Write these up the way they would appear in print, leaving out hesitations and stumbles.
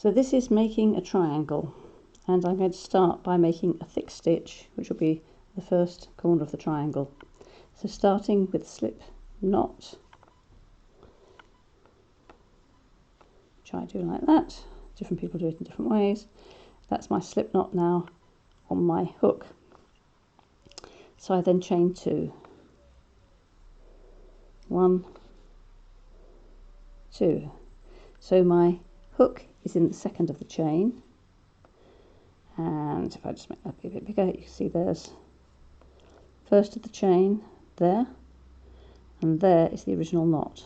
So this is making a triangle, and I'm going to start by making a thick stitch, which will be the first corner of the triangle. So starting with slip knot, which I do like that. Different people do it in different ways. That's my slip knot now on my hook. So I then chain 2. 1, 2. So my hook is in the second of the chain, and if I just make that a bit bigger, you can see there's first of the chain there, and there is the original knot.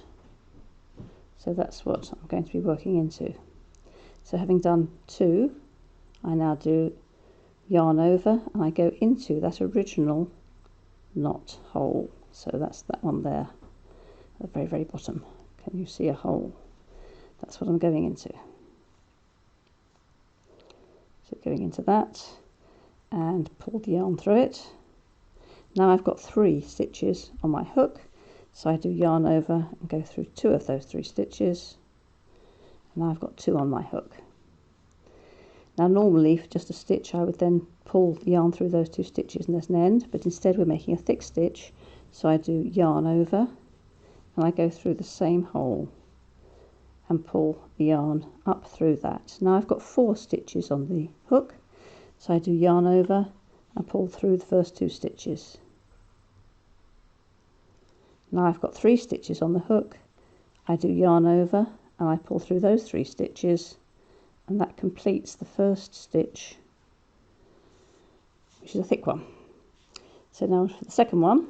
So that's what I'm going to be working into. So having done 2, I now do yarn over and I go into that original knot hole. So that's that one there at the very, very bottom. Can you see a hole? That's what I'm going into. So going into that and pull the yarn through it. Now I've got 3 stitches on my hook, so I do yarn over and go through 2 of those 3 stitches. And now I've got 2 on my hook. Now normally for just a stitch I would then pull the yarn through those 2 stitches and there's an end, but instead we're making a thick stitch, so I do yarn over and I go through the same hole and pull the yarn up through that. Now I've got 4 stitches on the hook, so I do yarn over and pull through the first 2 stitches. Now I've got 3 stitches on the hook, I do yarn over and I pull through those 3 stitches, and that completes the first stitch, which is a thick one. So now for the second one,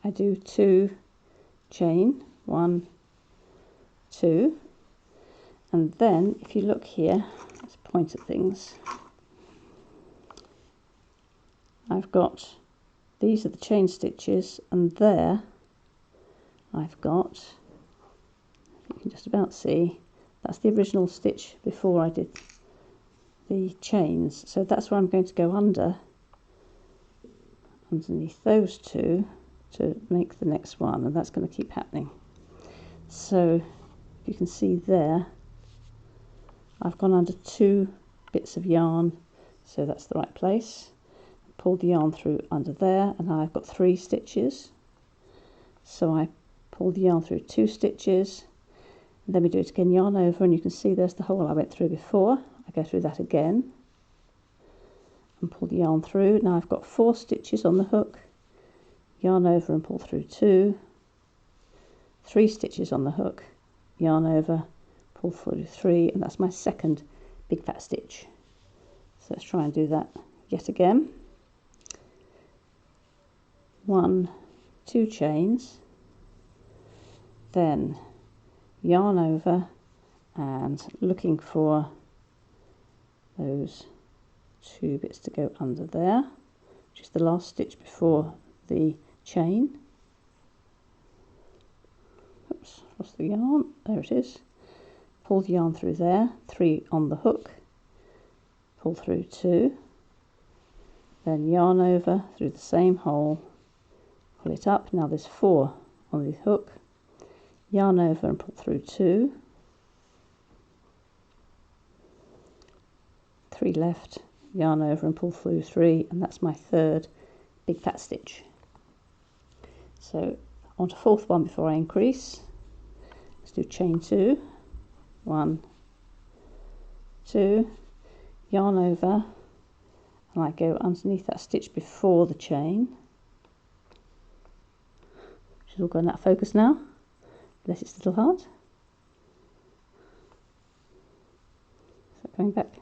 I do 2 chain, 1, 2, and then if you look here, let's point at things. I've got, these are the chain stitches, and there I've got, you can just about see, that's the original stitch before I did the chains. So that's where I'm going to go underneath those 2 to make the next one, and that's going to keep happening. So you can see there I've gone under 2 bits of yarn, so that's the right place. Pulled the yarn through under there, and now I've got 3 stitches, so I pull the yarn through 2 stitches, and then we do it again, yarn over, and you can see there's the hole I went through before. I go through that again and pull the yarn through. Now I've got 4 stitches on the hook, yarn over and pull through 2, 3 stitches on the hook, yarn over, pull through 3, and that's my second big fat stitch. So let's try and do that yet again. 1, 2 chains, then yarn over and looking for those 2 bits to go under there, which is the last stitch before the chain. Oops, lost the yarn, there it is. Pull the yarn through there, 3 on the hook, pull through 2, then yarn over through the same hole, pull it up. Now there's 4 on the hook, yarn over and pull through 2, 3 left, yarn over and pull through 3, and that's my third big fat stitch. So on to 4th one before I increase. Let's do chain 2, 1, 2, yarn over, and I go underneath that stitch before the chain, which is all going out of focus now. Bless its little heart. So going back.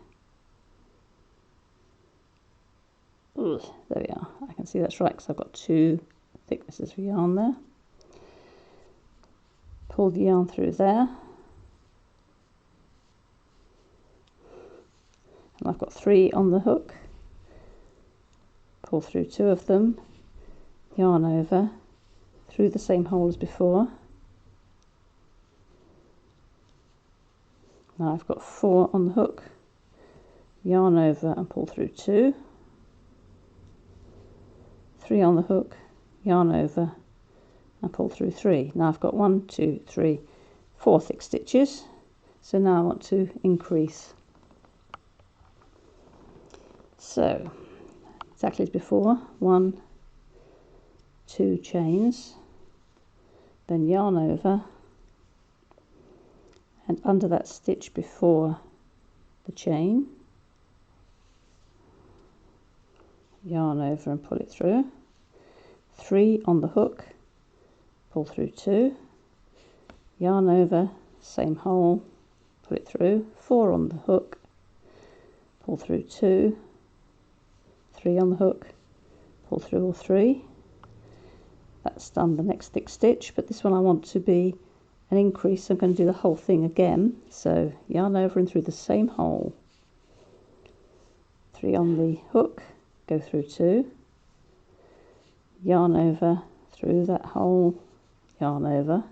Ooh, there we are. I can see that's right because I've got 2 thicknesses of yarn there. Pull the yarn through there. And I've got 3 on the hook. Pull through 2 of them. Yarn over through the same hole as before. Now I've got 4 on the hook, yarn over and pull through 2, 3 on the hook, yarn over and pull through 3. Now I've got 1, 2, 3, 4 thick stitches. So now I want to increase So exactly as before, 1, 2 chains, then yarn over, and under that stitch before the chain, yarn over and pull it through, 3 on the hook, pull through 2, yarn over, same hole, pull it through, 4 on the hook, pull through 2, 3 on the hook, pull through all 3. That's done the next thick stitch, but this one I want to be an increase. I'm going to do the whole thing again, so yarn over and through the same hole, 3 on the hook, go through 2, yarn over through that hole, yarn over,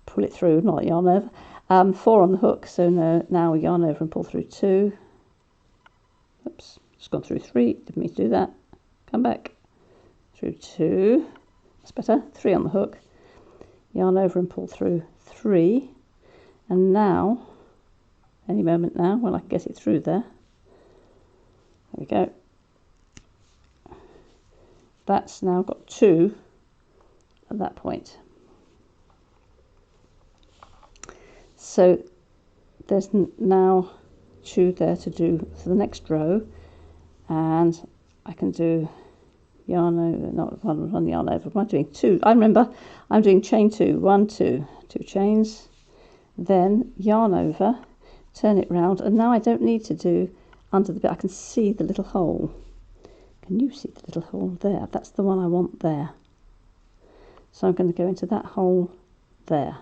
pull it through, not yarn over, 4 on the hook, so now yarn over and pull through 2, oops, just gone through 3, didn't mean to do that, come back, through 2, that's better, 3 on the hook, yarn over and pull through 3, and now, any moment now, when I can get it through there we go, that's now got 2 at that point. So there's now 2 there to do for the next row, and I can do yarn over, not one yarn over, am I doing 2? I remember I'm doing chain 2, 1, 2, 2 chains, then yarn over, turn it round, and now I don't need to do under the bit, I can see the little hole. Can you see the little hole there? That's the one I want there. So I'm going to go into that hole there,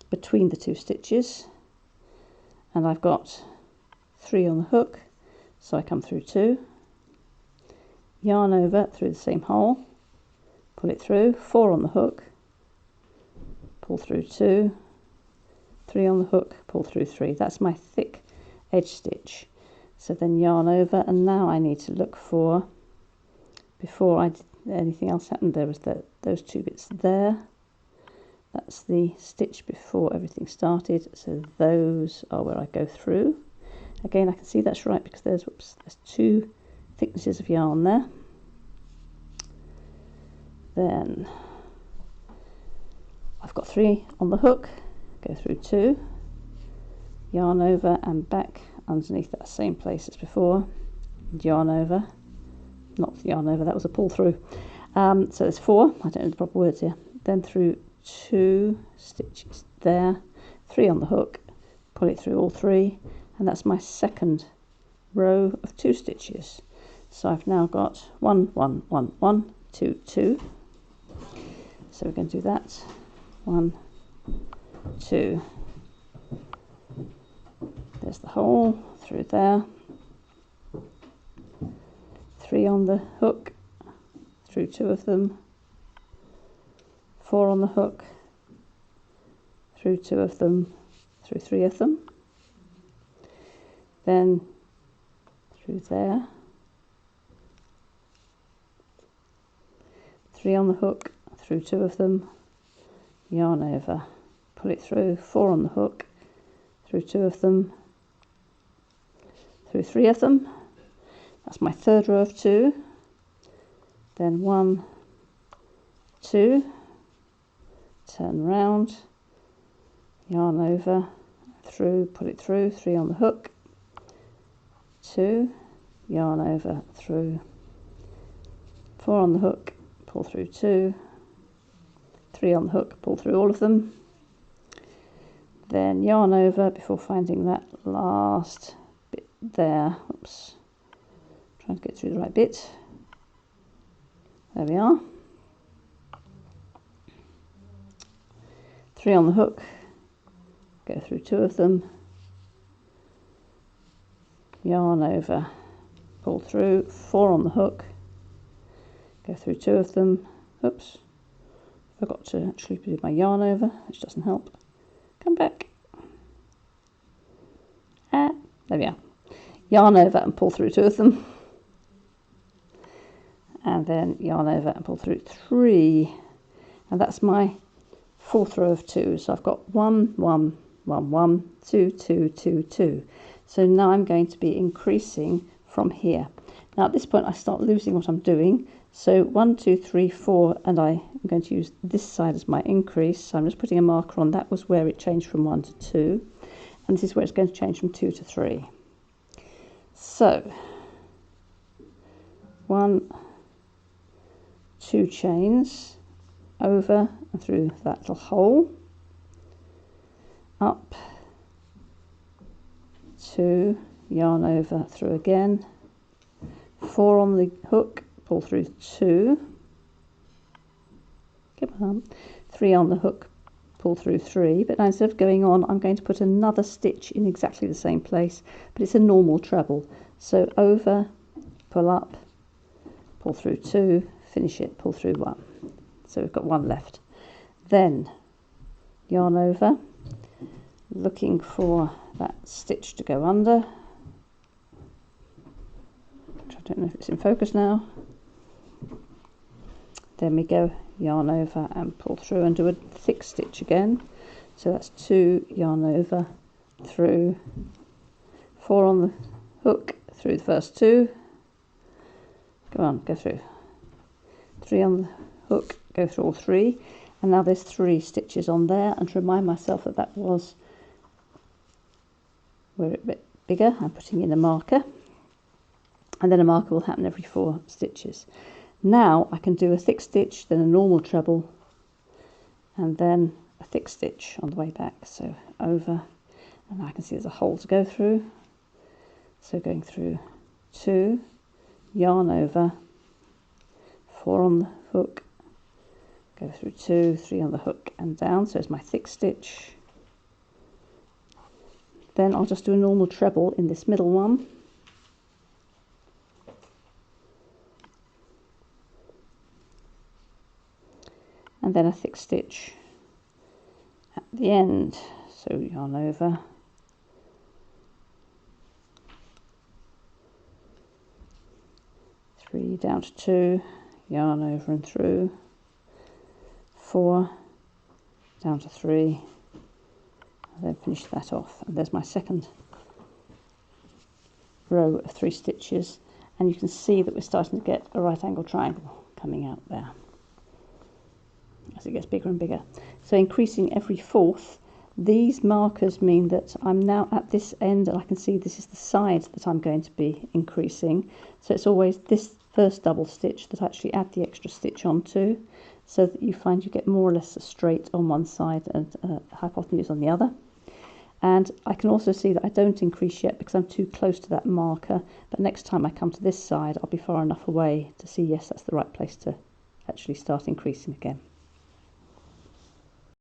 between the 2 stitches, and I've got 3 on the hook, so I come through 2, yarn over through the same hole, pull it through, 4 on the hook, pull through 2, 3 on the hook, pull through 3. That's my thick edge stitch. So then yarn over, and now I need to look for, before anything else happened, there was those 2 bits there. That's the stitch before everything started, so those are where I go through. Again, I can see that's right because there's 2 thicknesses of yarn there. Then I've got 3 on the hook, go through 2, yarn over and back underneath that same place as before, and yarn over, not yarn over, that was a pull through. So there's 4, I don't know the proper words here, then through 2 stitches there, 3 on the hook, pull it through all 3, and that's my second row of 2 stitches. So I've now got 1, 1, 1, 1, 2, 2. So we're going to do that, 1, 2. There's the hole through there, 3 on the hook, through 2 of them, 4 on the hook, through 2 of them, through 3 of them, then through there, 3 on the hook, through 2 of them, yarn over, pull it through, 4 on the hook, through 2 of them, through 3 of them. That's my third row of 2. Then 1, 2, turn round, yarn over, through, pull it through, 3 on the hook, 2, yarn over, through, 4 on the hook, pull through 2, 3 on the hook, pull through all of them, then yarn over before finding that last bit there. Oops, trying to get through the right bit. There we are. 3 on the hook, go through 2 of them, yarn over, pull through, 4 on the hook, go through 2 of them. Oops, forgot to actually do my yarn over, which doesn't help. Come back. There we are. Yarn over and pull through 2 of them. And then yarn over and pull through 3. And that's my fourth row of 2. So I've got 1, 1, 1, 1, 2, 2, 2, 2. So now I'm going to be increasing from here. Now at this point I start losing what I'm doing. So 1, 2, 3, 4, and I'm going to use this side as my increase. So I'm just putting a marker on. That was where it changed from 1 to 2. And this is where it's going to change from 2 to 3. So 1, 2 chains over and through that little hole, up, 2, yarn over, through again, 4 on the hook, pull through 2, come on, 3 on the hook, pull through 3, but now instead of going on I'm going to put another stitch in exactly the same place, but it's a normal treble. So over, pull up, pull through 2, finish it, pull through 1. So we've got 1 left. Then yarn over, looking for that stitch to go under, which I don't know if it's in focus now. Then we go, yarn over and pull through and do a thick stitch again. So that's 2, yarn over, through, 4 on the hook, through the first 2, go on, go through, 3 on the hook, go through all 3, and now there's 3 stitches on there. And to remind myself that that was where it's a bit bigger, I'm putting in a marker, and then a marker will happen every 4 stitches. Now I can do a thick stitch, then a normal treble, and then a thick stitch on the way back. So over, and I can see there's a hole to go through. So going through 2, yarn over, 4 on the hook, go through 2, 3 on the hook and down. So it's my thick stitch. Then I'll just do a normal treble in this middle one. And then a thick stitch at the end. So yarn over, 3 down to 2, yarn over and through, 4 down to 3, and then finish that off. And there's my second row of 3 stitches, and you can see that we're starting to get a right angle triangle coming out there as it gets bigger and bigger. So increasing every 4th. These markers mean that I'm now at this end, and I can see this is the side that I'm going to be increasing. So it's always this first double stitch that I actually add the extra stitch onto, so that you find you get more or less a straight on one side and a hypotenuse on the other. And I can also see that I don't increase yet because I'm too close to that marker, but next time I come to this side I'll be far enough away to see, yes, that's the right place to actually start increasing again.